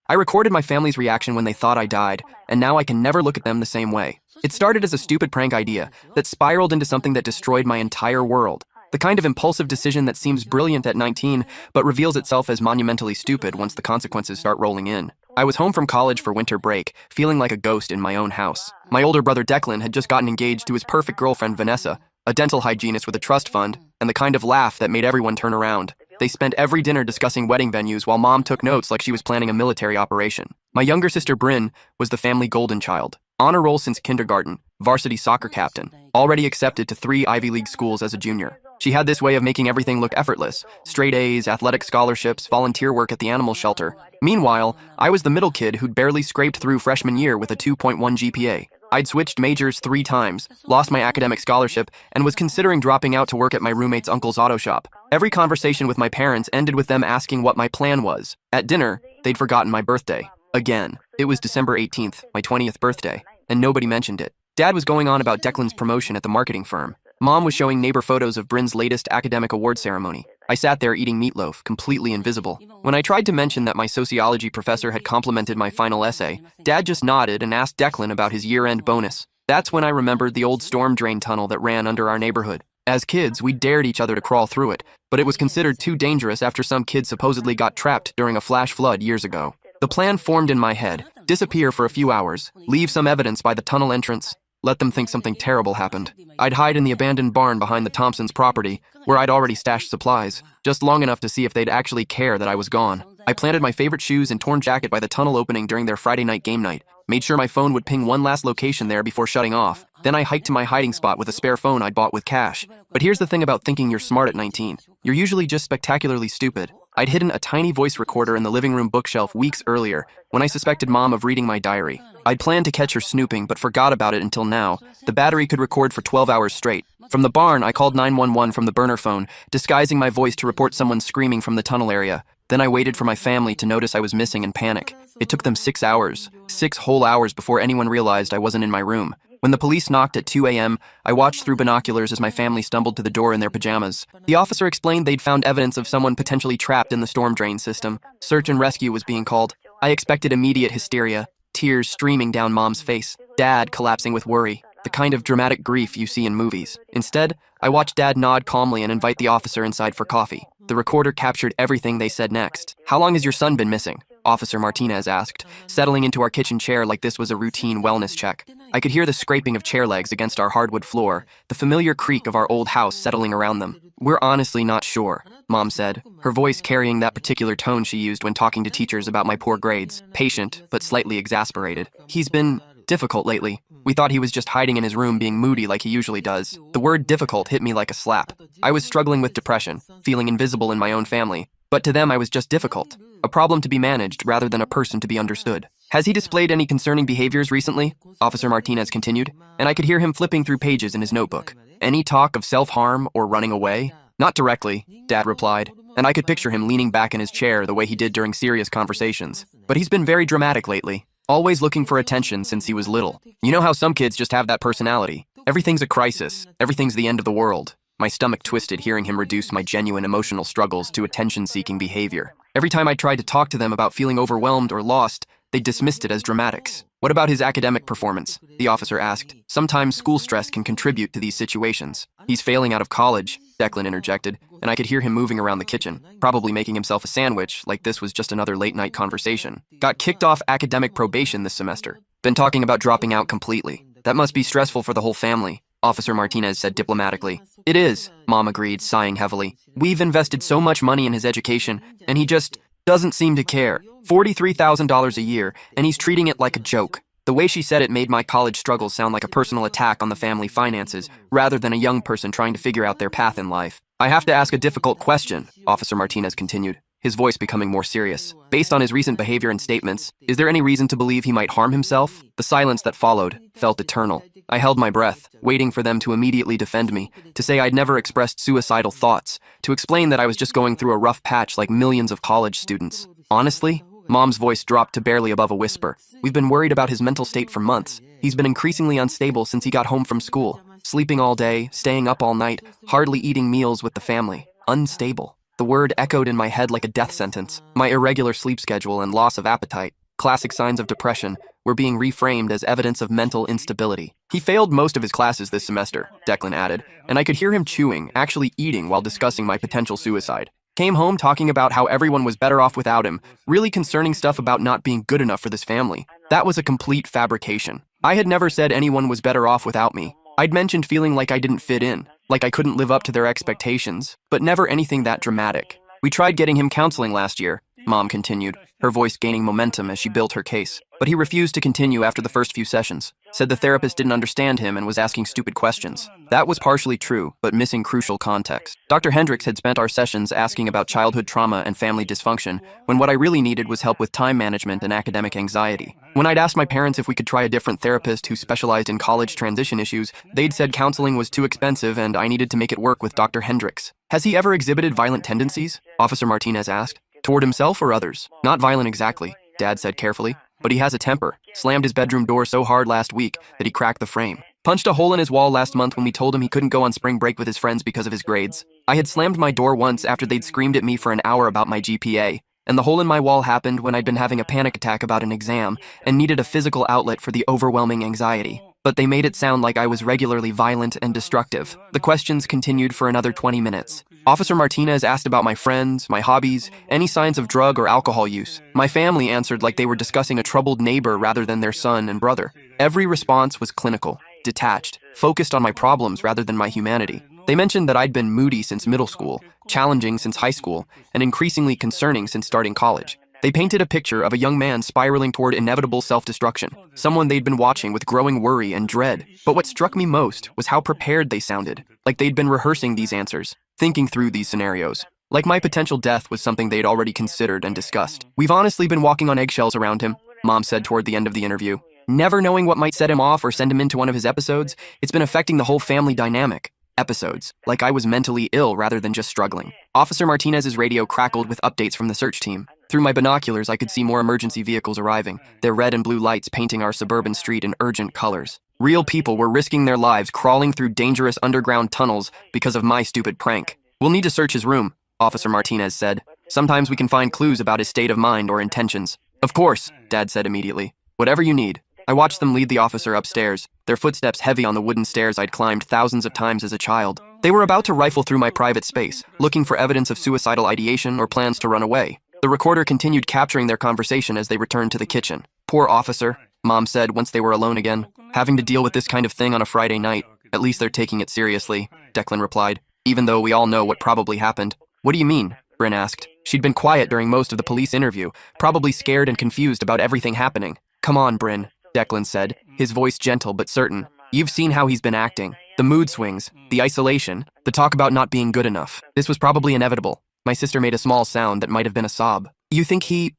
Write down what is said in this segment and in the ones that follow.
I recorded my family's reaction when they thought I died, and now I can never look at them the same way. It started as a stupid prank idea that spiraled into something that destroyed my entire world. The kind of impulsive decision that seems brilliant at 19, but reveals itself as monumentally stupid once the consequences start rolling in. I was home from college for winter break, feeling like a ghost in my own house. My older brother Declan had just gotten engaged to his perfect girlfriend Vanessa, a dental hygienist with a trust fund, and the kind of laugh that made everyone turn around. They spent every dinner discussing wedding venues while Mom took notes like she was planning a military operation. My younger sister Bryn was the family golden child. Honor roll since kindergarten, varsity soccer captain, already accepted to 3 Ivy League schools as a junior. She had this way of making everything look effortless: straight A's, athletic scholarships, volunteer work at the animal shelter. Meanwhile, I was the middle kid who'd barely scraped through freshman year with a 2.1 GPA. I'd switched majors 3 times, lost my academic scholarship, and was considering dropping out to work at my roommate's uncle's auto shop. Every conversation with my parents ended with them asking what my plan was. At dinner, they'd forgotten my birthday. Again. It was December 18th, my 20th birthday, and nobody mentioned it. Dad was going on about Declan's promotion at the marketing firm. Mom was showing neighbor photos of Bryn's latest academic award ceremony. I sat there eating meatloaf, completely invisible. When I tried to mention that my sociology professor had complimented my final essay, Dad just nodded and asked Declan about his year-end bonus. That's when I remembered the old storm drain tunnel that ran under our neighborhood. As kids, we dared each other to crawl through it, but it was considered too dangerous after some kid supposedly got trapped during a flash flood years ago. The plan formed in my head: disappear for a few hours, leave some evidence by the tunnel entrance, let them think something terrible happened. I'd hide in the abandoned barn behind the Thompsons' property, where I'd already stashed supplies, just long enough to see if they'd actually care that I was gone. I planted my favorite shoes and torn jacket by the tunnel opening during their Friday night game night, made sure my phone would ping one last location there before shutting off. Then I hiked to my hiding spot with a spare phone I'd bought with cash. But here's the thing about thinking you're smart at 19. You're usually just spectacularly stupid. I'd hidden a tiny voice recorder in the living room bookshelf weeks earlier, when I suspected Mom of reading my diary. I'd planned to catch her snooping, but forgot about it until now. The battery could record for 12 hours straight. From the barn, I called 911 from the burner phone, disguising my voice to report someone screaming from the tunnel area. Then I waited for my family to notice I was missing and panic. It took them 6 hours, 6 whole hours before anyone realized I wasn't in my room. When the police knocked at 2 a.m., I watched through binoculars as my family stumbled to the door in their pajamas. The officer explained they'd found evidence of someone potentially trapped in the storm drain system. Search and rescue was being called. I expected immediate hysteria, tears streaming down Mom's face, Dad collapsing with worry, the kind of dramatic grief you see in movies. Instead, I watched Dad nod calmly and invite the officer inside for coffee. The recorder captured everything they said next. "How long has your son been missing?" Officer Martinez asked, settling into our kitchen chair like this was a routine wellness check. I could hear the scraping of chair legs against our hardwood floor, the familiar creak of our old house settling around them. "We're honestly not sure," Mom said, her voice carrying that particular tone she used when talking to teachers about my poor grades, patient but slightly exasperated. "He's been difficult lately. We thought he was just hiding in his room being moody like he usually does." The word difficult hit me like a slap. I was struggling with depression, feeling invisible in my own family, but to them I was just difficult. A problem to be managed rather than a person to be understood. "Has he displayed any concerning behaviors recently?" Officer Martinez continued, and I could hear him flipping through pages in his notebook. "Any talk of self-harm or running away?" "Not directly," Dad replied, and I could picture him leaning back in his chair the way he did during serious conversations. "But he's been very dramatic lately, always looking for attention since he was little. You know how some kids just have that personality. Everything's a crisis, everything's the end of the world." My stomach twisted hearing him reduce my genuine emotional struggles to attention-seeking behavior. Every time I tried to talk to them about feeling overwhelmed or lost, they dismissed it as dramatics. "What about his academic performance?" the officer asked. "Sometimes school stress can contribute to these situations." "He's failing out of college," Declan interjected, and I could hear him moving around the kitchen, probably making himself a sandwich like this was just another late-night conversation. "Got kicked off academic probation this semester. Been talking about dropping out completely. That must be stressful for the whole family," Officer Martinez said diplomatically. "It is," Mom agreed, sighing heavily. "We've invested so much money in his education, and he just doesn't seem to care. $43,000 a year, and he's treating it like a joke." The way she said it made my college struggles sound like a personal attack on the family finances, rather than a young person trying to figure out their path in life. "I have to ask a difficult question," Officer Martinez continued, his voice becoming more serious. "Based on his recent behavior and statements, is there any reason to believe he might harm himself?" The silence that followed felt eternal. I held my breath, waiting for them to immediately defend me, to say I'd never expressed suicidal thoughts, to explain that I was just going through a rough patch like millions of college students. "Honestly," Mom's voice dropped to barely above a whisper, "we've been worried about his mental state for months. He's been increasingly unstable since he got home from school, sleeping all day, staying up all night, hardly eating meals with the family. Unstable." The word echoed in my head like a death sentence. My irregular sleep schedule and loss of appetite, classic signs of depression, were being reframed as evidence of mental instability. He failed most of his classes this semester, Declan added, and I could hear him chewing, actually eating while discussing my potential suicide. Came home talking about how everyone was better off without him, really concerning stuff about not being good enough for this family. That was a complete fabrication. I had never said anyone was better off without me. I'd mentioned feeling like I didn't fit in, like I couldn't live up to their expectations, but never anything that dramatic. We tried getting him counseling last year, Mom continued, her voice gaining momentum as she built her case. But he refused to continue after the first few sessions, said the therapist didn't understand him and was asking stupid questions. That was partially true, but missing crucial context. Dr. Hendricks had spent our sessions asking about childhood trauma and family dysfunction, when what I really needed was help with time management and academic anxiety. When I'd asked my parents if we could try a different therapist who specialized in college transition issues, they'd said counseling was too expensive and I needed to make it work with Dr. Hendricks. Has he ever exhibited violent tendencies? Officer Martinez asked. Toward himself or others? Not violent exactly, Dad said carefully. But he has a temper. Slammed his bedroom door so hard last week that he cracked the frame. Punched a hole in his wall last month when we told him he couldn't go on spring break with his friends because of his grades. I had slammed my door once after they'd screamed at me for an hour about my GPA. And the hole in my wall happened when I'd been having a panic attack about an exam and needed a physical outlet for the overwhelming anxiety. But they made it sound like I was regularly violent and destructive. The questions continued for another 20 minutes. Officer Martinez asked about my friends, my hobbies, any signs of drug or alcohol use. My family answered like they were discussing a troubled neighbor rather than their son and brother. Every response was clinical, detached, focused on my problems rather than my humanity. They mentioned that I'd been moody since middle school, challenging since high school, and increasingly concerning since starting college. They painted a picture of a young man spiraling toward inevitable self-destruction, someone they'd been watching with growing worry and dread. But what struck me most was how prepared they sounded, like they'd been rehearsing these answers, thinking through these scenarios. Like my potential death was something they'd already considered and discussed. We've honestly been walking on eggshells around him, Mom said toward the end of the interview. Never knowing what might set him off or send him into one of his episodes, it's been affecting the whole family dynamic. Episodes, like I was mentally ill rather than just struggling. Officer Martinez's radio crackled with updates from the search team. Through my binoculars, I could see more emergency vehicles arriving, their red and blue lights painting our suburban street in urgent colors. Real people were risking their lives crawling through dangerous underground tunnels because of my stupid prank. We'll need to search his room, Officer Martinez said. Sometimes we can find clues about his state of mind or intentions. Of course, Dad said immediately. Whatever you need. I watched them lead the officer upstairs, their footsteps heavy on the wooden stairs I'd climbed thousands of times as a child. They were about to rifle through my private space, looking for evidence of suicidal ideation or plans to run away. The recorder continued capturing their conversation as they returned to the kitchen. Poor officer, Mom said once they were alone again. Having to deal with this kind of thing on a Friday night. At least they're taking it seriously, Declan replied, even though we all know what probably happened. What do you mean? Bryn asked. She'd been quiet during most of the police interview, probably scared and confused about everything happening. Come on, Bryn, Declan said, his voice gentle but certain. You've seen how he's been acting. The mood swings, the isolation, the talk about not being good enough. This was probably inevitable. My sister made a small sound that might have been a sob. You think he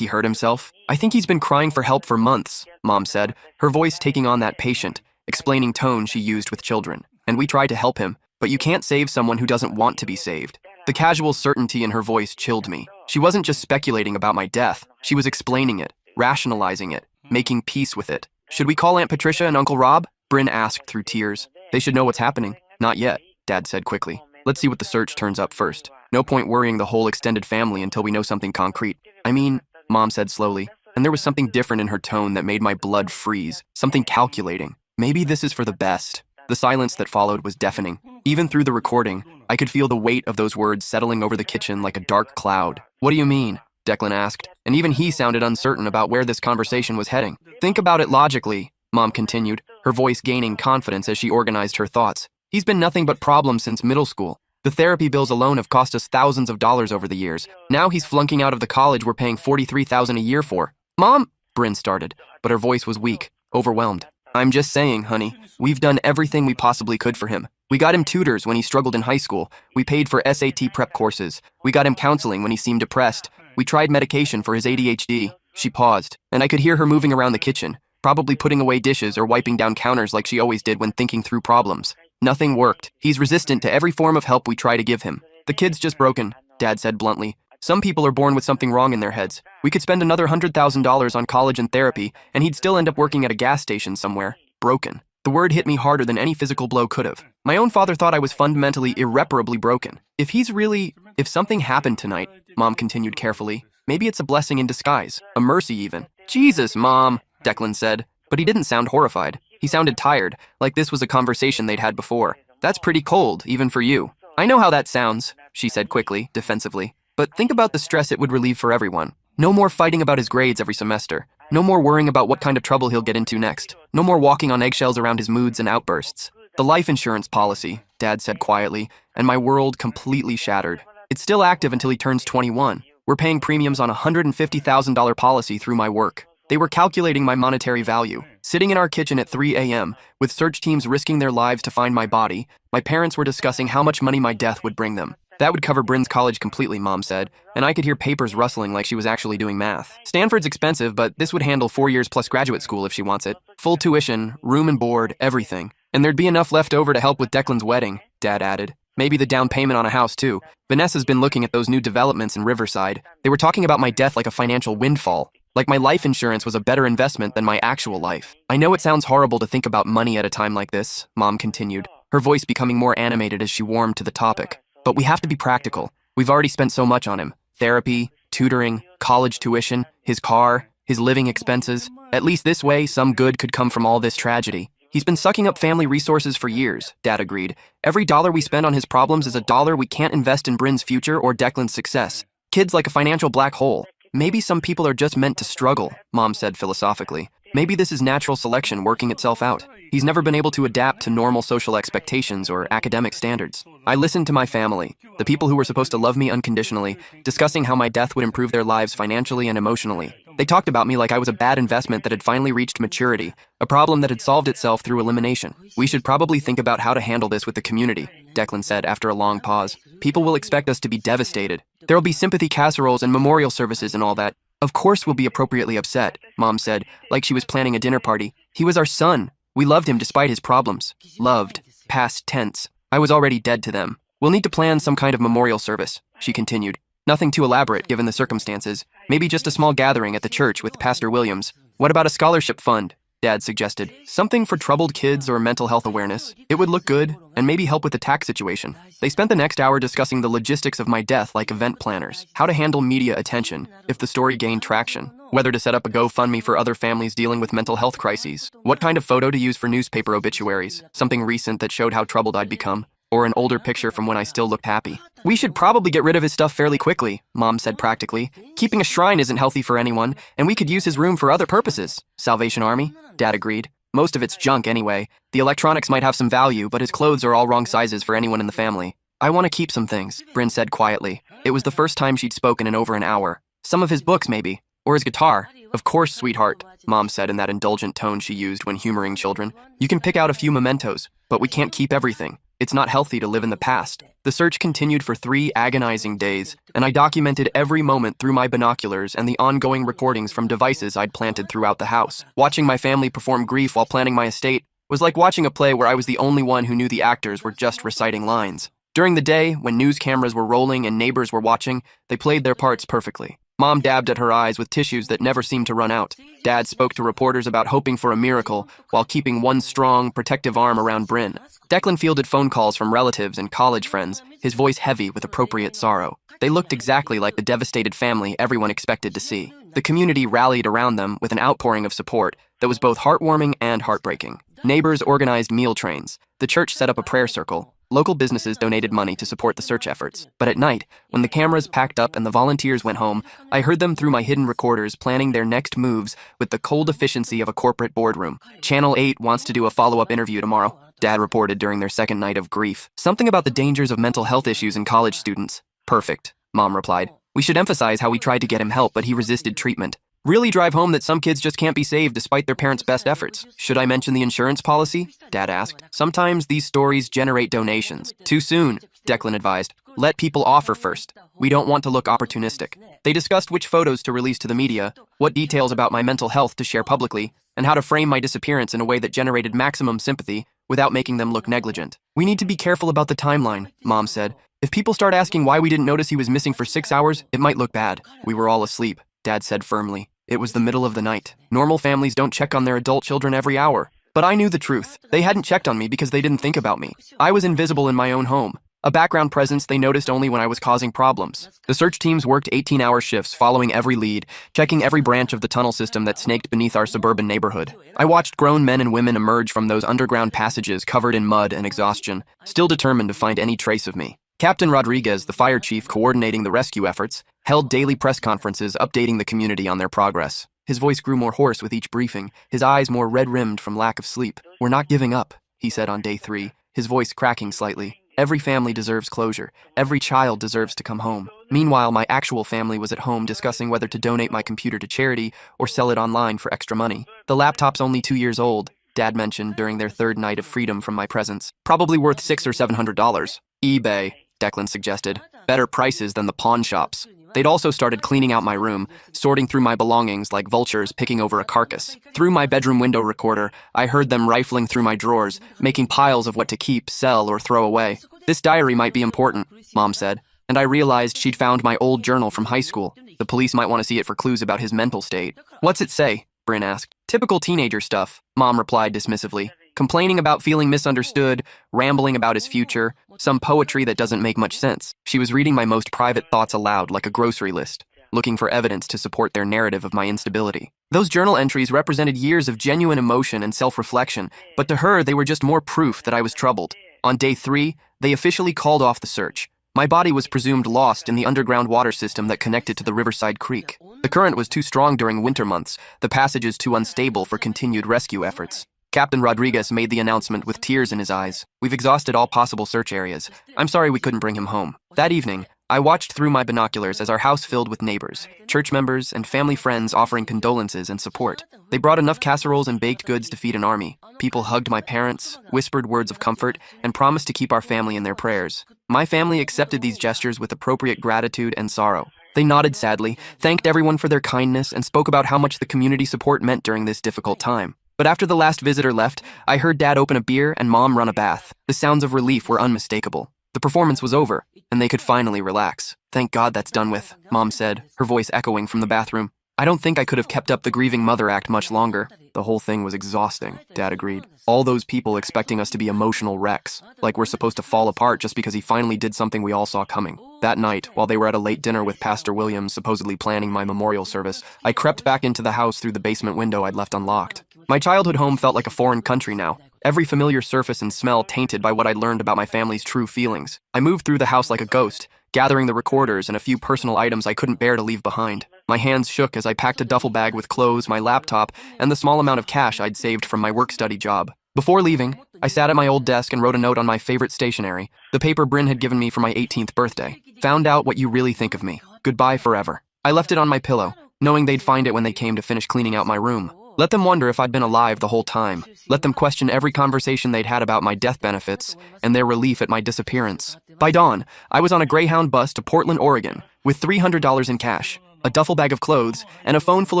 hurt himself? I think he's been crying for help for months, Mom said, her voice taking on that patient, explaining tone she used with children. And we tried to help him, but you can't save someone who doesn't want to be saved. The casual certainty in her voice chilled me. She wasn't just speculating about my death. She was explaining it, rationalizing it, making peace with it. Should we call Aunt Patricia and Uncle Rob? Bryn asked through tears. They should know what's happening. Not yet, Dad said quickly. Let's see what the search turns up first. No point worrying the whole extended family until we know something concrete. I mean, Mom said slowly, and there was something different in her tone that made my blood freeze, something calculating. Maybe this is for the best. The silence that followed was deafening. Even through the recording, I could feel the weight of those words settling over the kitchen like a dark cloud. What do you mean? Declan asked, and even he sounded uncertain about where this conversation was heading. Think about it logically, Mom continued, her voice gaining confidence as she organized her thoughts. He's been nothing but problems since middle school. The therapy bills alone have cost us thousands of dollars over the years. Now he's flunking out of the college we're paying $43,000 a year for. Mom, Bryn started, but her voice was weak, overwhelmed. I'm just saying, honey, we've done everything we possibly could for him. We got him tutors when he struggled in high school. We paid for SAT prep courses. We got him counseling when he seemed depressed. We tried medication for his ADHD. She paused, and I could hear her moving around the kitchen, probably putting away dishes or wiping down counters like she always did when thinking through problems. Nothing worked. He's resistant to every form of help we try to give him. The kid's just broken, Dad said bluntly. Some people are born with something wrong in their heads. We could spend another $100,000 on college and therapy, and he'd still end up working at a gas station somewhere. Broken. The word hit me harder than any physical blow could have. My own father thought I was fundamentally irreparably broken. If he's really If something happened tonight, Mom continued carefully, maybe it's a blessing in disguise, a mercy even. Jesus, Mom, Declan said, but he didn't sound horrified. He sounded tired, like this was a conversation they'd had before. That's pretty cold, even for you. I know how that sounds, she said quickly, defensively. But think about the stress it would relieve for everyone. No more fighting about his grades every semester. No more worrying about what kind of trouble he'll get into next. No more walking on eggshells around his moods and outbursts. The life insurance policy, Dad said quietly, and my world completely shattered. It's still active until he turns 21. We're paying premiums on a $150,000 policy through my work. They were calculating my monetary value. Sitting in our kitchen at 3 a.m., with search teams risking their lives to find my body, my parents were discussing how much money my death would bring them. That would cover Bryn's college completely, Mom said, and I could hear papers rustling like she was actually doing math. Stanford's expensive, but this would handle 4 years plus graduate school if she wants it. Full tuition, room and board, everything. And there'd be enough left over to help with Declan's wedding, Dad added. Maybe the down payment on a house, too. Vanessa's been looking at those new developments in Riverside. They were talking about my death like a financial windfall. Like my life insurance was a better investment than my actual life. I know it sounds horrible to think about money at a time like this, Mom continued, her voice becoming more animated as she warmed to the topic. But we have to be practical. We've already spent so much on him. Therapy, tutoring, college tuition, his car, his living expenses. At least this way, some good could come from all this tragedy. He's been sucking up family resources for years, Dad agreed. Every dollar we spend on his problems is a dollar we can't invest in Bryn's future or Declan's success. Kid's like a financial black hole. Maybe some people are just meant to struggle, Mom said philosophically. Maybe this is natural selection working itself out. He's never been able to adapt to normal social expectations or academic standards. I listened to my family, the people who were supposed to love me unconditionally, discussing how my death would improve their lives financially and emotionally. They talked about me like I was a bad investment that had finally reached maturity, a problem that had solved itself through elimination. We should probably think about how to handle this with the community, Declan said after a long pause. People will expect us to be devastated. There'll be sympathy casseroles and memorial services and all that. Of course we'll be appropriately upset, Mom said, like she was planning a dinner party. He was our son. We loved him despite his problems. Loved. Past tense. I was already dead to them. We'll need to plan some kind of memorial service, she continued. Nothing too elaborate given the circumstances. Maybe just a small gathering at the church with Pastor Williams. What about a scholarship fund? Dad suggested. Something for troubled kids or mental health awareness. It would look good, and maybe help with the tax situation. They spent the next hour discussing the logistics of my death like event planners, how to handle media attention if the story gained traction, whether to set up a GoFundMe for other families dealing with mental health crises, what kind of photo to use for newspaper obituaries, something recent that showed how troubled I'd become, or an older picture from when I still looked happy. We should probably get rid of his stuff fairly quickly, Mom said practically. Keeping a shrine isn't healthy for anyone, and we could use his room for other purposes. Salvation Army? Dad agreed. Most of it's junk anyway. The electronics might have some value, but his clothes are all wrong sizes for anyone in the family. I want to keep some things, Bryn said quietly. It was the first time she'd spoken in over an hour. Some of his books, maybe. Or his guitar. Of course, sweetheart, Mom said in that indulgent tone she used when humoring children. You can pick out a few mementos, but we can't keep everything. It's not healthy to live in the past. The search continued for 3 agonizing days, and I documented every moment through my binoculars and the ongoing recordings from devices I'd planted throughout the house. Watching my family perform grief while planning my estate was like watching a play where I was the only one who knew the actors were just reciting lines. During the day, when news cameras were rolling and neighbors were watching, they played their parts perfectly. Mom dabbed at her eyes with tissues that never seemed to run out. Dad spoke to reporters about hoping for a miracle while keeping one strong, protective arm around Bryn. Declan fielded phone calls from relatives and college friends, his voice heavy with appropriate sorrow. They looked exactly like the devastated family everyone expected to see. The community rallied around them with an outpouring of support that was both heartwarming and heartbreaking. Neighbors organized meal trains. The church set up a prayer circle. Local businesses donated money to support the search efforts. But at night, when the cameras packed up and the volunteers went home, I heard them through my hidden recorders planning their next moves with the cold efficiency of a corporate boardroom. Channel 8 wants to do a follow-up interview tomorrow, Dad reported during their second night of grief. Something about the dangers of mental health issues in college students. Perfect, Mom replied. We should emphasize how we tried to get him help, but he resisted treatment. Really drive home that some kids just can't be saved despite their parents' best efforts. Should I mention the insurance policy? Dad asked. Sometimes these stories generate donations. Too soon, Declan advised. Let people offer first. We don't want to look opportunistic. They discussed which photos to release to the media, what details about my mental health to share publicly, and how to frame my disappearance in a way that generated maximum sympathy without making them look negligent. We need to be careful about the timeline, Mom said. If people start asking why we didn't notice he was missing for 6 hours, it might look bad. We were all asleep, Dad said firmly. It was the middle of the night. Normal families don't check on their adult children every hour. But I knew the truth. They hadn't checked on me because they didn't think about me. I was invisible in my own home. A background presence they noticed only when I was causing problems. The search teams worked 18-hour shifts, following every lead, checking every branch of the tunnel system that snaked beneath our suburban neighborhood. I watched grown men and women emerge from those underground passages covered in mud and exhaustion, still determined to find any trace of me. Captain Rodriguez, the fire chief coordinating the rescue efforts, held daily press conferences updating the community on their progress. His voice grew more hoarse with each briefing, his eyes more red-rimmed from lack of sleep. "We're not giving up," he said on day 3, his voice cracking slightly. "Every family deserves closure. Every child deserves to come home." Meanwhile, my actual family was at home discussing whether to donate my computer to charity or sell it online for extra money. "The laptop's only 2 years old," Dad mentioned during their third night of freedom from my presence. "Probably worth $600 or $700. eBay," Declan suggested. "Better prices than the pawn shops." They'd also started cleaning out my room, sorting through my belongings like vultures picking over a carcass. Through my bedroom window recorder, I heard them rifling through my drawers, making piles of what to keep, sell, or throw away. "This diary might be important," Mom said, and I realized she'd found my old journal from high school. The police might want to see it for clues about his mental state. "What's it say?" Bryn asked. "Typical teenager stuff," Mom replied dismissively. "Complaining about feeling misunderstood, rambling about his future, some poetry that doesn't make much sense." She was reading my most private thoughts aloud like a grocery list, looking for evidence to support their narrative of my instability. Those journal entries represented years of genuine emotion and self-reflection, but to her, they were just more proof that I was troubled. On day 3, they officially called off the search. My body was presumed lost in the underground water system that connected to the Riverside Creek. The current was too strong during winter months, the passages too unstable for continued rescue efforts. Captain Rodriguez made the announcement with tears in his eyes. "We've exhausted all possible search areas. I'm sorry we couldn't bring him home." That evening, I watched through my binoculars as our house filled with neighbors, church members, and family friends offering condolences and support. They brought enough casseroles and baked goods to feed an army. People hugged my parents, whispered words of comfort, and promised to keep our family in their prayers. My family accepted these gestures with appropriate gratitude and sorrow. They nodded sadly, thanked everyone for their kindness, and spoke about how much the community support meant during this difficult time. But after the last visitor left, I heard Dad open a beer and Mom run a bath. The sounds of relief were unmistakable. The performance was over, and they could finally relax. "Thank God that's done with," Mom said, her voice echoing from the bathroom. "I don't think I could have kept up the grieving mother act much longer." "The whole thing was exhausting," Dad agreed. "All those people expecting us to be emotional wrecks, like we're supposed to fall apart just because he finally did something we all saw coming." That night, while they were at a late dinner with Pastor Williams supposedly planning my memorial service, I crept back into the house through the basement window I'd left unlocked. My childhood home felt like a foreign country now, every familiar surface and smell tainted by what I'd learned about my family's true feelings. I moved through the house like a ghost, gathering the recorders and a few personal items I couldn't bear to leave behind. My hands shook as I packed a duffel bag with clothes, my laptop, and the small amount of cash I'd saved from my work-study job. Before leaving, I sat at my old desk and wrote a note on my favorite stationery, the paper Bryn had given me for my 18th birthday. "Found out what you really think of me. Goodbye forever." I left it on my pillow, knowing they'd find it when they came to finish cleaning out my room. Let them wonder if I'd been alive the whole time. Let them question every conversation they'd had about my death benefits and their relief at my disappearance. By dawn, I was on a Greyhound bus to Portland, Oregon, with $300 in cash, a duffel bag of clothes, and a phone full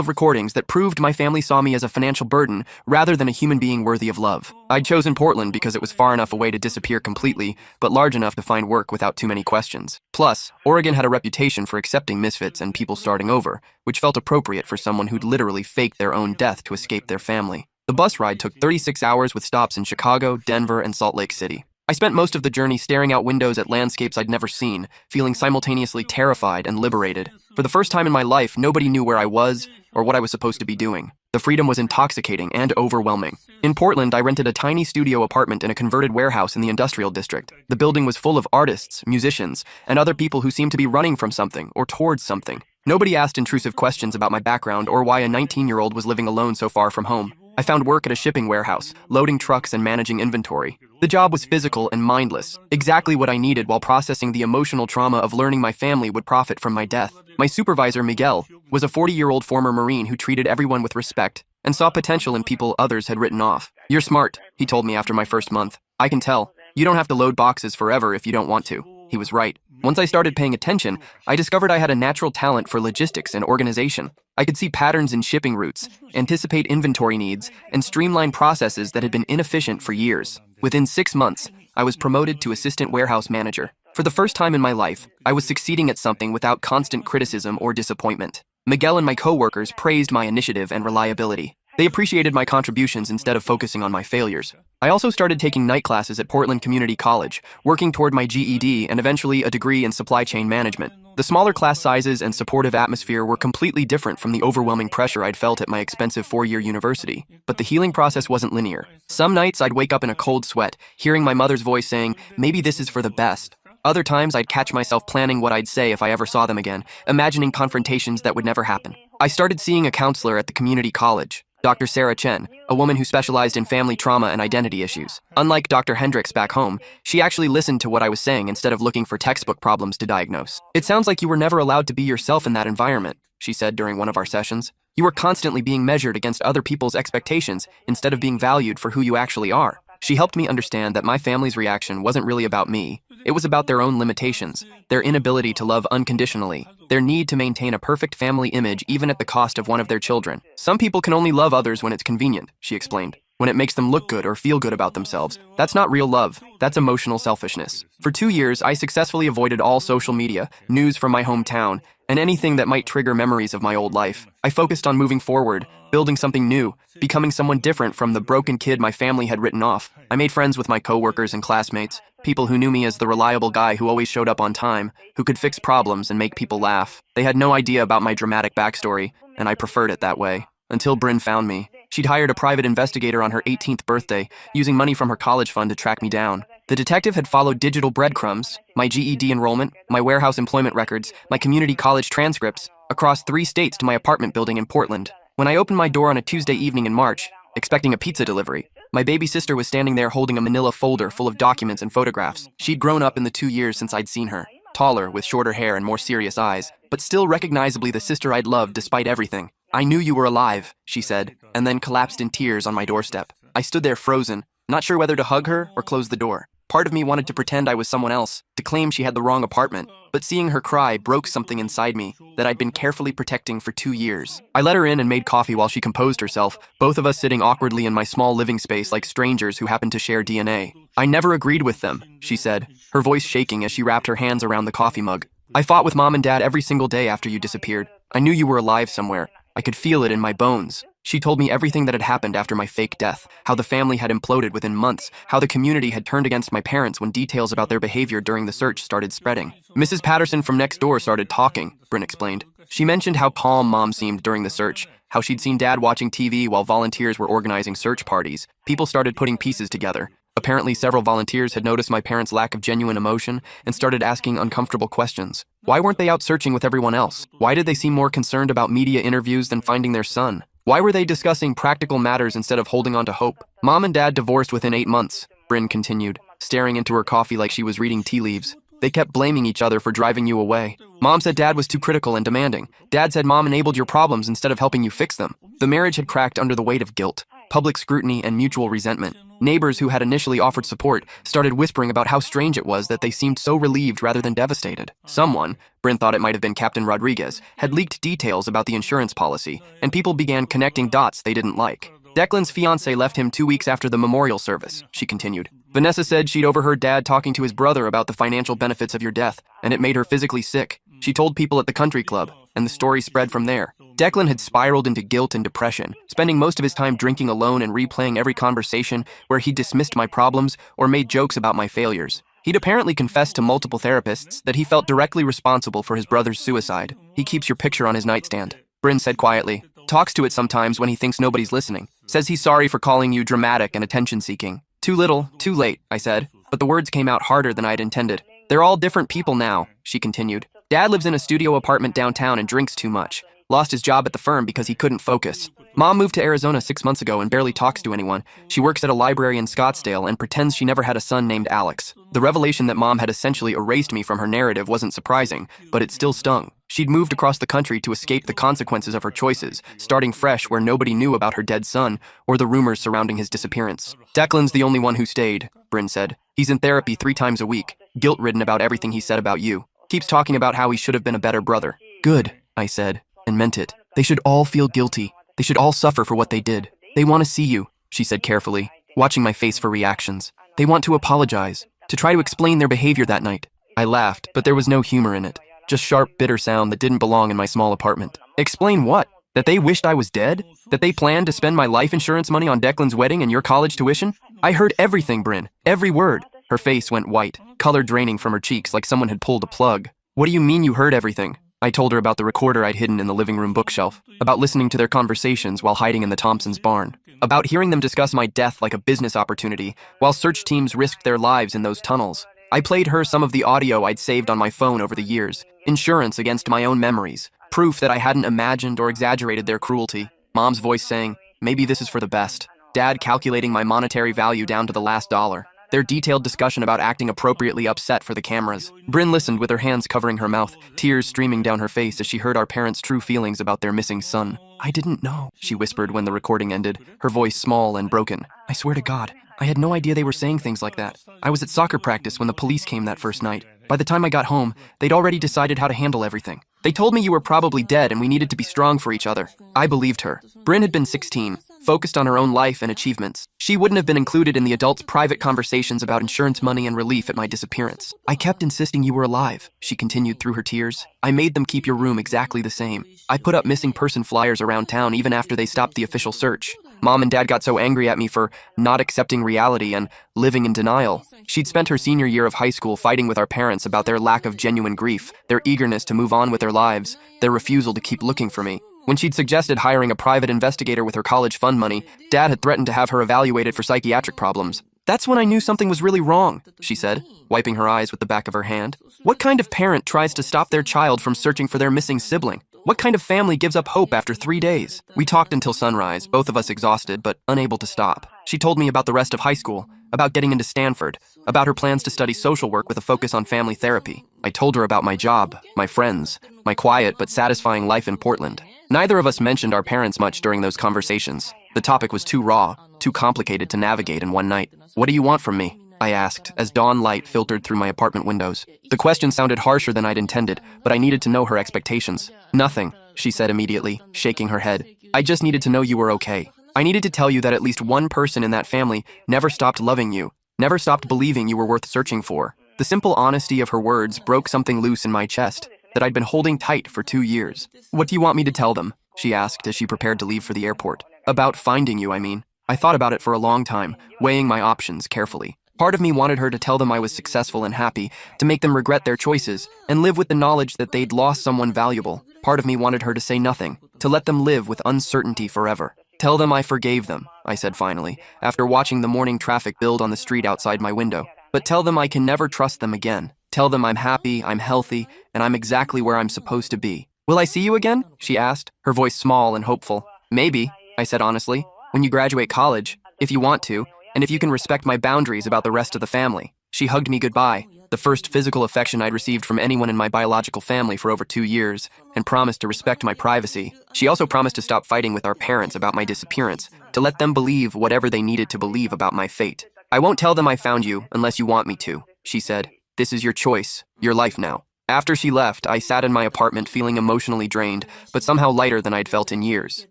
of recordings that proved my family saw me as a financial burden rather than a human being worthy of love. I'd chosen Portland because it was far enough away to disappear completely, but large enough to find work without too many questions. Plus, Oregon had a reputation for accepting misfits and people starting over, which felt appropriate for someone who'd literally faked their own death to escape their family. The bus ride took 36 hours with stops in Chicago, Denver, and Salt Lake City. I spent most of the journey staring out windows at landscapes I'd never seen, feeling simultaneously terrified and liberated. For the first time in my life, nobody knew where I was or what I was supposed to be doing. The freedom was intoxicating and overwhelming. In Portland, I rented a tiny studio apartment in a converted warehouse in the industrial district. The building was full of artists, musicians, and other people who seemed to be running from something or towards something. Nobody asked intrusive questions about my background or why a 19-year-old was living alone so far from home. I found work at a shipping warehouse, loading trucks and managing inventory. The job was physical and mindless, exactly what I needed while processing the emotional trauma of learning my family would profit from my death. My supervisor, Miguel, was a 40-year-old former Marine who treated everyone with respect and saw potential in people others had written off. "You're smart," he told me after my first month. "I can tell. You don't have to load boxes forever if you don't want to." He was right. Once I started paying attention, I discovered I had a natural talent for logistics and organization. I could see patterns in shipping routes, anticipate inventory needs, and streamline processes that had been inefficient for years. Within 6 months, I was promoted to assistant warehouse manager. For the first time in my life, I was succeeding at something without constant criticism or disappointment. Miguel and my coworkers praised my initiative and reliability. They appreciated my contributions instead of focusing on my failures. I also started taking night classes at Portland Community College, working toward my GED and eventually a degree in supply chain management. The smaller class sizes and supportive atmosphere were completely different from the overwhelming pressure I'd felt at my expensive four-year university. But the healing process wasn't linear. Some nights I'd wake up in a cold sweat, hearing my mother's voice saying, "Maybe this is for the best." Other times I'd catch myself planning what I'd say if I ever saw them again, imagining confrontations that would never happen. I started seeing a counselor at the community college, Dr. Sarah Chen, a woman who specialized in family trauma and identity issues. Unlike Dr. Hendricks back home, she actually listened to what I was saying instead of looking for textbook problems to diagnose. "It sounds like you were never allowed to be yourself in that environment," she said during one of our sessions. "You were constantly being measured against other people's expectations instead of being valued for who you actually are." She helped me understand that my family's reaction wasn't really about me. It was about their own limitations, their inability to love unconditionally, their need to maintain a perfect family image even at the cost of one of their children. "Some people can only love others when it's convenient," she explained. "When it makes them look good or feel good about themselves. That's not real love. That's emotional selfishness." For 2 years, I successfully avoided all social media, news from my hometown, and anything that might trigger memories of my old life. I focused on moving forward, building something new, becoming someone different from the broken kid my family had written off. I made friends with my coworkers and classmates, people who knew me as the reliable guy who always showed up on time, who could fix problems and make people laugh. They had no idea about my dramatic backstory, and I preferred it that way. Until Bryn found me. She'd hired a private investigator on her 18th birthday, using money from her college fund to track me down. The detective had followed digital breadcrumbs, my GED enrollment, my warehouse employment records, my community college transcripts, across 3 states to my apartment building in Portland. When I opened my door on a Tuesday evening in March, expecting a pizza delivery, my baby sister was standing there holding a manila folder full of documents and photographs. She'd grown up in the 2 years since I'd seen her, taller, with shorter hair and more serious eyes, but still recognizably the sister I'd loved despite everything. "I knew you were alive," she said, and then collapsed in tears on my doorstep. I stood there frozen, not sure whether to hug her or close the door. Part of me wanted to pretend I was someone else, to claim she had the wrong apartment, but seeing her cry broke something inside me that I'd been carefully protecting for 2 years. I let her in and made coffee while she composed herself, both of us sitting awkwardly in my small living space like strangers who happened to share DNA. "I never agreed with them," she said, her voice shaking as she wrapped her hands around the coffee mug. "I fought with Mom and Dad every single day after you disappeared. I knew you were alive somewhere. I could feel it in my bones." She told me everything that had happened after my fake death, how the family had imploded within months, how the community had turned against my parents when details about their behavior during the search started spreading. "Mrs. Patterson from next door started talking," Bryn explained. She mentioned how calm Mom seemed during the search, how she'd seen Dad watching TV while volunteers were organizing search parties. People started putting pieces together. Apparently, several volunteers had noticed my parents' lack of genuine emotion and started asking uncomfortable questions. Why weren't they out searching with everyone else? Why did they seem more concerned about media interviews than finding their son? Why were they discussing practical matters instead of holding on to hope? "Mom and Dad divorced within 8 months, Bryn continued, staring into her coffee like she was reading tea leaves. "They kept blaming each other for driving you away. Mom said Dad was too critical and demanding. Dad said Mom enabled your problems instead of helping you fix them. The marriage had cracked under the weight of guilt, public scrutiny, and mutual resentment. Neighbors who had initially offered support started whispering about how strange it was that they seemed so relieved rather than devastated. Someone, Bryn thought it might have been Captain Rodriguez, had leaked details about the insurance policy, and people began connecting dots they didn't like. Declan's fiancée left him 2 weeks after the memorial service," she continued. "Vanessa said she'd overheard Dad talking to his brother about the financial benefits of your death, and it made her physically sick. She told people at the country club, and the story spread from there. Declan had spiraled into guilt and depression, spending most of his time drinking alone and replaying every conversation where he dismissed my problems or made jokes about my failures. He'd apparently confessed to multiple therapists that he felt directly responsible for his brother's suicide. He keeps your picture on his nightstand," Bryn said quietly. "Talks to it sometimes when he thinks nobody's listening. Says he's sorry for calling you dramatic and attention-seeking." "Too little, too late," I said, but the words came out harder than I'd intended. "They're all different people now," she continued. "Dad lives in a studio apartment downtown and drinks too much. Lost his job at the firm because he couldn't focus. Mom moved to Arizona 6 months ago and barely talks to anyone. She works at a library in Scottsdale and pretends she never had a son named Alex." The revelation that Mom had essentially erased me from her narrative wasn't surprising, but it still stung. She'd moved across the country to escape the consequences of her choices, starting fresh where nobody knew about her dead son or the rumors surrounding his disappearance. "Declan's the only one who stayed," Bryn said. "He's in therapy 3 times a week, guilt-ridden about everything he said about you. Keeps talking about how he should have been a better brother." "Good," I said, and meant it. "They should all feel guilty. They should all suffer for what they did. They want to see you," she said carefully, watching my face for reactions. "They want to apologize, to try to explain their behavior that night." I laughed, but there was no humor in it. Just sharp, bitter sound that didn't belong in my small apartment. "Explain what? That they wished I was dead? That they planned to spend my life insurance money on Declan's wedding and your college tuition?" I heard everything, Bryn. Every word. Her face went white, color draining from her cheeks like someone had pulled a plug. What do you mean you heard everything? I told her about the recorder I'd hidden in the living room bookshelf, about listening to their conversations while hiding in the Thompsons' barn, about hearing them discuss my death like a business opportunity while search teams risked their lives in those tunnels. I played her some of the audio I'd saved on my phone over the years, insurance against my own memories, proof that I hadn't imagined or exaggerated their cruelty. Mom's voice saying, maybe this is for the best. Dad calculating my monetary value down to the last dollar. Their detailed discussion about acting appropriately upset for the cameras. Bryn listened with her hands covering her mouth, tears streaming down her face as she heard our parents' true feelings about their missing son. I didn't know, she whispered when the recording ended, her voice small and broken. I swear to God, I had no idea they were saying things like that. I was at soccer practice when the police came that first night. By the time I got home, they'd already decided how to handle everything. They told me you were probably dead and we needed to be strong for each other. I believed her. Bryn had been 16. Focused on her own life and achievements. She wouldn't have been included in the adults' private conversations about insurance money and relief at my disappearance. I kept insisting you were alive, she continued through her tears. I made them keep your room exactly the same. I put up missing person flyers around town even after they stopped the official search. Mom and Dad got so angry at me for not accepting reality and living in denial. She'd spent her senior year of high school fighting with our parents about their lack of genuine grief, their eagerness to move on with their lives, their refusal to keep looking for me. When she'd suggested hiring a private investigator with her college fund money, Dad had threatened to have her evaluated for psychiatric problems. That's when I knew something was really wrong, she said, wiping her eyes with the back of her hand. What kind of parent tries to stop their child from searching for their missing sibling? What kind of family gives up hope after 3 days? We talked until sunrise, both of us exhausted but unable to stop. She told me about the rest of high school, about getting into Stanford, about her plans to study social work with a focus on family therapy. I told her about my job, my friends, my quiet but satisfying life in Portland. Neither of us mentioned our parents much during those conversations. The topic was too raw, too complicated to navigate in one night. What do you want from me? I asked, as dawn light filtered through my apartment windows. The question sounded harsher than I'd intended, but I needed to know her expectations. Nothing, she said immediately, shaking her head. I just needed to know you were okay. I needed to tell you that at least one person in that family never stopped loving you, never stopped believing you were worth searching for. The simple honesty of her words broke something loose in my chest that I'd been holding tight for 2 years. What do you want me to tell them? She asked as she prepared to leave for the airport. About finding you, I mean. I thought about it for a long time, weighing my options carefully. Part of me wanted her to tell them I was successful and happy, to make them regret their choices, and live with the knowledge that they'd lost someone valuable. Part of me wanted her to say nothing, to let them live with uncertainty forever. Tell them I forgave them, I said finally, after watching the morning traffic build on the street outside my window. But tell them I can never trust them again. Tell them I'm happy, I'm healthy, and I'm exactly where I'm supposed to be. Will I see you again? She asked, her voice small and hopeful. Maybe, I said honestly, when you graduate college, if you want to, and if you can respect my boundaries about the rest of the family. She hugged me goodbye, the first physical affection I'd received from anyone in my biological family for over 2 years, and promised to respect my privacy. She also promised to stop fighting with our parents about my disappearance, to let them believe whatever they needed to believe about my fate. I won't tell them I found you unless you want me to, she said. This is your choice, your life now. After she left, I sat in my apartment feeling emotionally drained, but somehow lighter than I'd felt in years.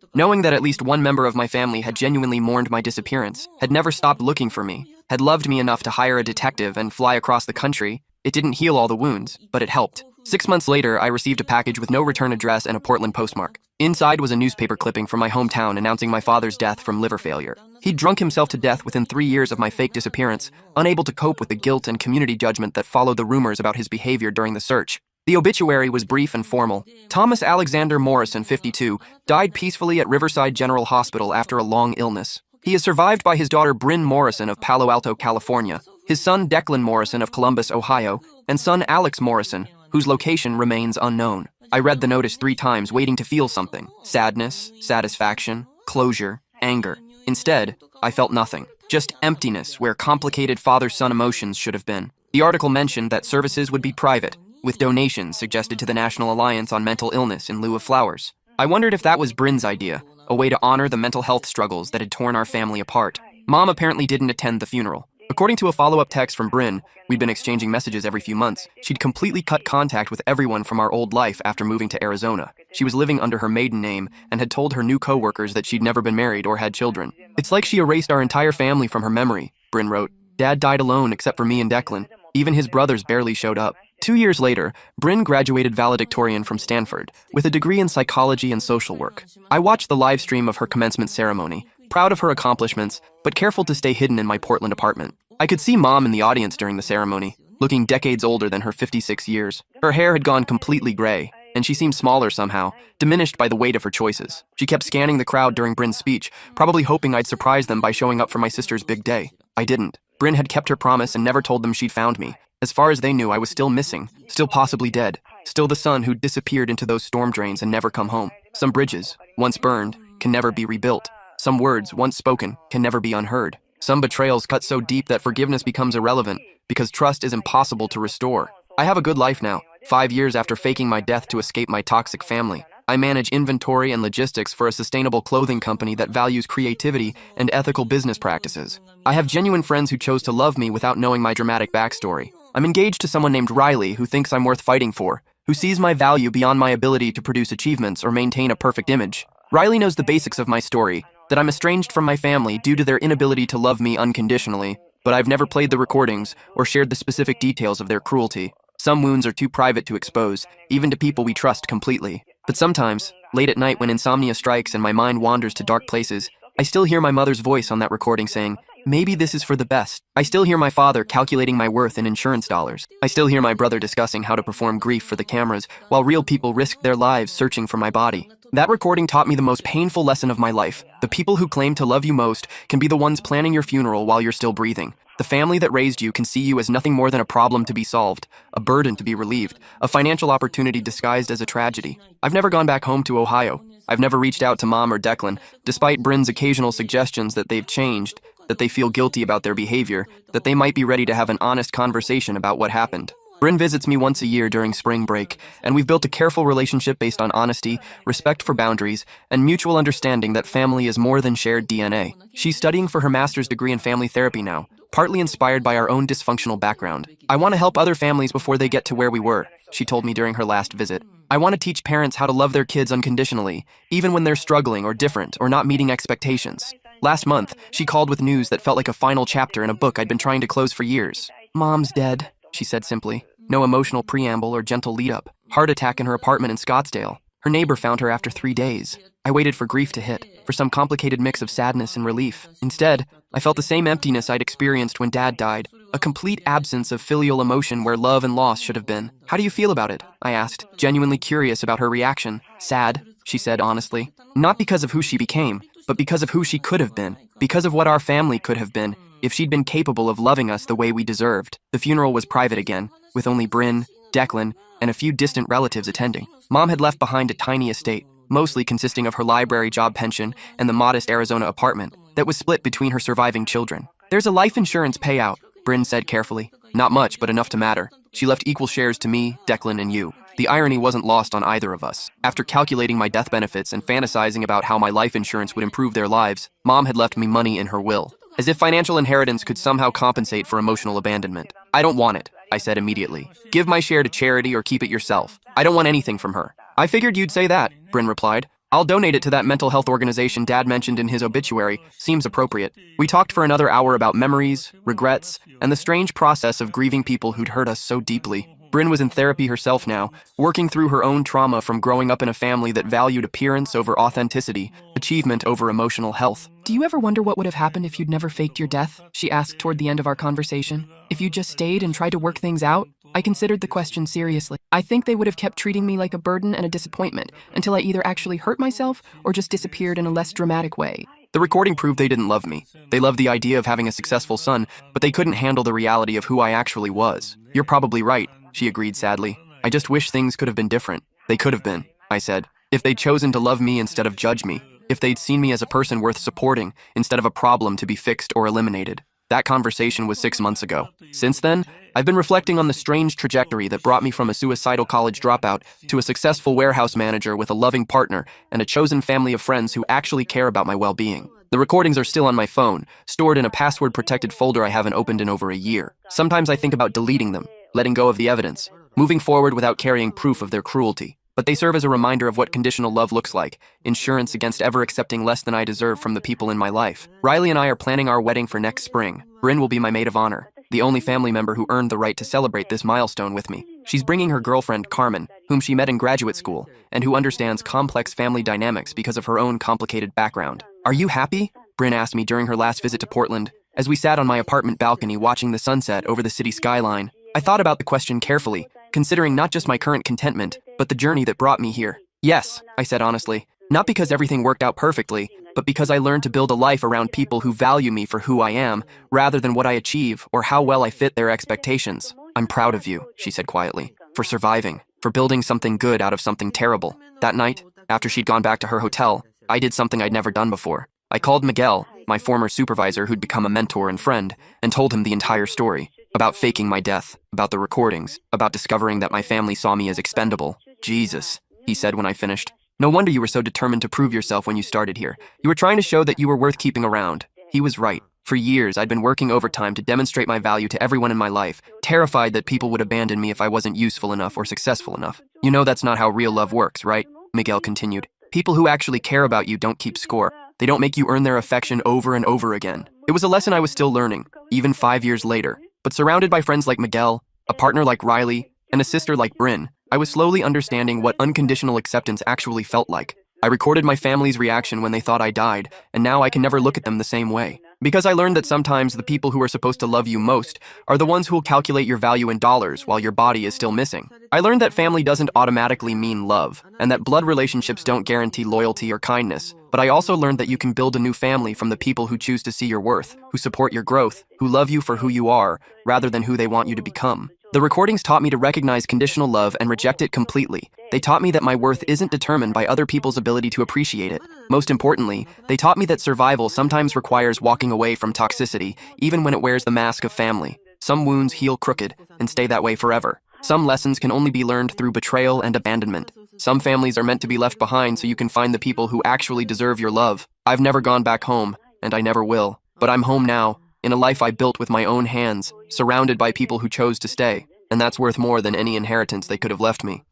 Knowing that at least one member of my family had genuinely mourned my disappearance, had never stopped looking for me, had loved me enough to hire a detective and fly across the country, it didn't heal all the wounds, but it helped. 6 months later, I received a package with no return address and a Portland postmark. Inside was a newspaper clipping from my hometown announcing my father's death from liver failure. He'd drunk himself to death within 3 years of my fake disappearance, unable to cope with the guilt and community judgment that followed the rumors about his behavior during the search. The obituary was brief and formal. Thomas Alexander Morrison, 52, died peacefully at Riverside General Hospital after a long illness. He is survived by his daughter Bryn Morrison of Palo Alto, California, his son Declan Morrison of Columbus, Ohio, and son Alex Morrison, whose location remains unknown. I read the notice 3 times, waiting to feel something. Sadness, satisfaction, closure, anger. Instead, I felt nothing. Just emptiness where complicated father-son emotions should have been. The article mentioned that services would be private, with donations suggested to the National Alliance on Mental Illness in lieu of flowers. I wondered if that was Bryn's idea, a way to honor the mental health struggles that had torn our family apart. Mom apparently didn't attend the funeral. According to a follow-up text from Bryn, we'd been exchanging messages every few months. She'd completely cut contact with everyone from our old life after moving to Arizona. She was living under her maiden name and had told her new co-workers that she'd never been married or had children. It's like she erased our entire family from her memory, Bryn wrote. Dad died alone except for me and Declan. Even his brothers barely showed up. 2 years later, Bryn graduated valedictorian from Stanford with a degree in psychology and social work. I watched the live stream of her commencement ceremony, proud of her accomplishments, but careful to stay hidden in my Portland apartment. I could see Mom in the audience during the ceremony, looking decades older than her 56 years. Her hair had gone completely gray, and she seemed smaller somehow, diminished by the weight of her choices. She kept scanning the crowd during Bryn's speech, probably hoping I'd surprise them by showing up for my sister's big day. I didn't. Bryn had kept her promise and never told them she'd found me. As far as they knew, I was still missing, still possibly dead, still the son who'd disappeared into those storm drains and never come home. Some bridges, once burned, can never be rebuilt. Some words, once spoken, can never be unheard. Some betrayals cut so deep that forgiveness becomes irrelevant, because trust is impossible to restore. I have a good life now, 5 years after faking my death to escape my toxic family. I manage inventory and logistics for a sustainable clothing company that values creativity and ethical business practices. I have genuine friends who chose to love me without knowing my dramatic backstory. I'm engaged to someone named Riley who thinks I'm worth fighting for, who sees my value beyond my ability to produce achievements or maintain a perfect image. Riley knows the basics of my story, that I'm estranged from my family due to their inability to love me unconditionally, but I've never played the recordings or shared the specific details of their cruelty. Some wounds are too private to expose, even to people we trust completely. But sometimes, late at night when insomnia strikes and my mind wanders to dark places, I still hear my mother's voice on that recording saying, "Maybe this is for the best." I still hear my father calculating my worth in insurance dollars. I still hear my brother discussing how to perform grief for the cameras while real people risked their lives searching for my body. That recording taught me the most painful lesson of my life. The people who claim to love you most can be the ones planning your funeral while you're still breathing. The family that raised you can see you as nothing more than a problem to be solved, a burden to be relieved, a financial opportunity disguised as a tragedy. I've never gone back home to Ohio. I've never reached out to Mom or Declan, despite Bryn's occasional suggestions that they've changed, that they feel guilty about their behavior, that they might be ready to have an honest conversation about what happened. Bryn visits me once a year during spring break, and we've built a careful relationship based on honesty, respect for boundaries, and mutual understanding that family is more than shared DNA. She's studying for her master's degree in family therapy now, partly inspired by our own dysfunctional background. "I want to help other families before they get to where we were," she told me during her last visit. "I want to teach parents how to love their kids unconditionally, even when they're struggling or different or not meeting expectations." Last month, she called with news that felt like a final chapter in a book I'd been trying to close for years. "Mom's dead," she said simply. No emotional preamble or gentle lead-up. Heart attack in her apartment in Scottsdale. Her neighbor found her after 3 days. I waited for grief to hit, for some complicated mix of sadness and relief. Instead, I felt the same emptiness I'd experienced when Dad died, a complete absence of filial emotion where love and loss should have been. "How do you feel about it?" I asked, genuinely curious about her reaction. "Sad," she said honestly. "Not because of who she became, but because of who she could have been, because of what our family could have been, if she'd been capable of loving us the way we deserved." The funeral was private again, with only Bryn, Declan, and a few distant relatives attending. Mom had left behind a tiny estate, mostly consisting of her library job pension and the modest Arizona apartment that was split between her surviving children. "There's a life insurance payout," Bryn said carefully. "Not much, but enough to matter. She left equal shares to me, Declan, and you." The irony wasn't lost on either of us. After calculating my death benefits and fantasizing about how my life insurance would improve their lives, Mom had left me money in her will, as if financial inheritance could somehow compensate for emotional abandonment. "I don't want it," I said immediately. "Give my share to charity or keep it yourself. I don't want anything from her." "I figured you'd say that," Bryn replied. "I'll donate it to that mental health organization Dad mentioned in his obituary. Seems appropriate." We talked for another hour about memories, regrets, and the strange process of grieving people who'd hurt us so deeply. Bryn was in therapy herself now, working through her own trauma from growing up in a family that valued appearance over authenticity, achievement over emotional health. "Do you ever wonder what would have happened if you'd never faked your death?" she asked toward the end of our conversation. "If you just stayed and tried to work things out?" I considered the question seriously. I think they would have kept treating me like a burden and a disappointment until I either actually hurt myself or just disappeared in a less dramatic way. The recording proved they didn't love me. They loved the idea of having a successful son, but they couldn't handle the reality of who I actually was. "You're probably right," she agreed sadly. "I just wish things could have been different." "They could have been," I said, "if they'd chosen to love me instead of judge me, if they'd seen me as a person worth supporting instead of a problem to be fixed or eliminated." That conversation was 6 months ago. Since then, I've been reflecting on the strange trajectory that brought me from a suicidal college dropout to a successful warehouse manager with a loving partner and a chosen family of friends who actually care about my well-being. The recordings are still on my phone, stored in a password-protected folder I haven't opened in over a year. Sometimes I think about deleting them, letting go of the evidence, moving forward without carrying proof of their cruelty. But they serve as a reminder of what conditional love looks like, insurance against ever accepting less than I deserve from the people in my life. Riley and I are planning our wedding for next spring. Bryn will be my maid of honor, the only family member who earned the right to celebrate this milestone with me. She's bringing her girlfriend, Carmen, whom she met in graduate school, and who understands complex family dynamics because of her own complicated background. "Are you happy?" Bryn asked me during her last visit to Portland, as we sat on my apartment balcony watching the sunset over the city skyline. I thought about the question carefully, considering not just my current contentment, but the journey that brought me here. Yes, I said honestly. Not because everything worked out perfectly, but because I learned to build a life around people who value me for who I am, rather than what I achieve or how well I fit their expectations. I'm proud of you, she said quietly, for surviving, for building something good out of something terrible. That night, after she'd gone back to her hotel, I did something I'd never done before. I called Miguel, my former supervisor who'd become a mentor and friend, and told him the entire story. About faking my death, about the recordings, about discovering that my family saw me as expendable. Jesus, he said when I finished. No wonder you were so determined to prove yourself when you started here. You were trying to show that you were worth keeping around. He was right. For years, I'd been working overtime to demonstrate my value to everyone in my life, terrified that people would abandon me if I wasn't useful enough or successful enough. You know that's not how real love works, right? Miguel continued. People who actually care about you don't keep score. They don't make you earn their affection over and over again. It was a lesson I was still learning, even 5 years later. But surrounded by friends like Miguel, a partner like Riley, and a sister like Bryn, I was slowly understanding what unconditional acceptance actually felt like. I recorded my family's reaction when they thought I died, and now I can never look at them the same way. Because I learned that sometimes the people who are supposed to love you most are the ones who will calculate your value in dollars while your body is still missing. I learned that family doesn't automatically mean love, and that blood relationships don't guarantee loyalty or kindness. But I also learned that you can build a new family from the people who choose to see your worth, who support your growth, who love you for who you are, rather than who they want you to become. The recordings taught me to recognize conditional love and reject it completely. They taught me that my worth isn't determined by other people's ability to appreciate it. Most importantly, they taught me that survival sometimes requires walking away from toxicity, even when it wears the mask of family. Some wounds heal crooked and stay that way forever. Some lessons can only be learned through betrayal and abandonment. Some families are meant to be left behind so you can find the people who actually deserve your love. I've never gone back home, and I never will. But I'm home now, in a life I built with my own hands, surrounded by people who chose to stay. And that's worth more than any inheritance they could have left me.